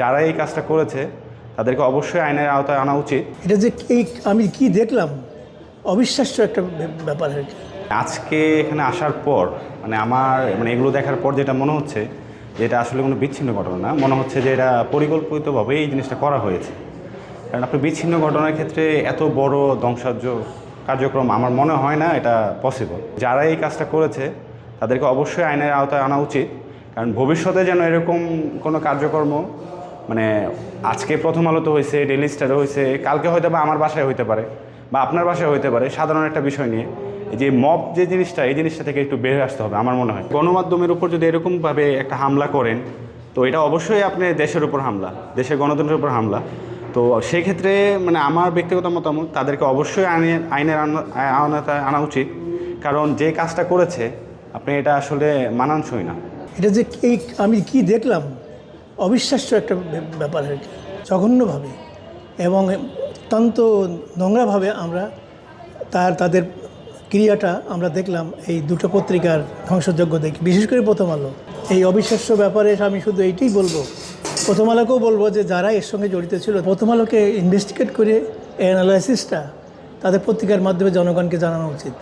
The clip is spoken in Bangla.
যারা এই কাজটা করেছে তাদেরকে অবশ্যই আইনের আওতায় আনা উচিত। এটা যে আমি কি দেখলাম, অবিশ্বাস্য একটা ব্যাপার আর কি। আজকে এখানে আসার পর আমার এগুলো দেখার পর যেটা মনে হচ্ছে যে এটা আসলে কোনো বিচ্ছিন্ন ঘটনা না, মনে হচ্ছে যে এটা পরিকল্পিতভাবে এই জিনিসটা করা হয়েছে। কারণ আপনি বিচ্ছিন্ন ঘটনার ক্ষেত্রে এত বড় ধ্বংসাজ্য কার্যক্রম আমার মনে হয় না এটা পসিবল। যারা এই কাজটা করেছে তাদেরকে অবশ্যই আইনের আওতায় আনা উচিত, কারণ ভবিষ্যতে যেন এরকম কোনো কার্যক্রম আজকে প্রথম আলোতে হয়েছে, ডেইলি স্টারে হয়েছে, কালকে হয়তো বা আমার বাসায় হইতে পারে বা আপনার বাসায় হইতে পারে, সাধারণ একটা বিষয় নিয়ে যে মব যে জিনিসটা, এই জিনিসটা থেকে একটু বের আসতে হবে আমার মনে হয়। গণমাধ্যমের উপর যদি এরকমভাবে একটা হামলা করেন তো এটা অবশ্যই আপনি দেশের উপর হামলা, দেশের গণতন্ত্রের উপর হামলা। তো সেই ক্ষেত্রে আমার ব্যক্তিগত মতামত তাদেরকে অবশ্যই আইনের আওতায় আনা উচিত, কারণ যে কাজটা করেছে এটা আসলে মানানসই না। এটা যে আমি কি দেখলাম, অবিশ্বাস্য একটা ব্যাপার আর কি। জঘন্যভাবে এবং অত্যন্ত নোংরাভাবে আমরা তাদের ক্রিয়াটা আমরা দেখলাম এই দুটো পত্রিকার ধ্বংসযজ্ঞ দেখি, বিশেষ করে প্রথম আলো। এই অবিশ্বাস্য ব্যাপারে আমি শুধু এইটাই বলবো, প্রথম আলোকেও বলবো যে যারা এর সঙ্গে জড়িত ছিল, প্রথম আলোকে ইনভেস্টিগেট করে অ্যানালাইসিসটা তাদের পত্রিকার মাধ্যমে জনগণকে জানানো উচিত।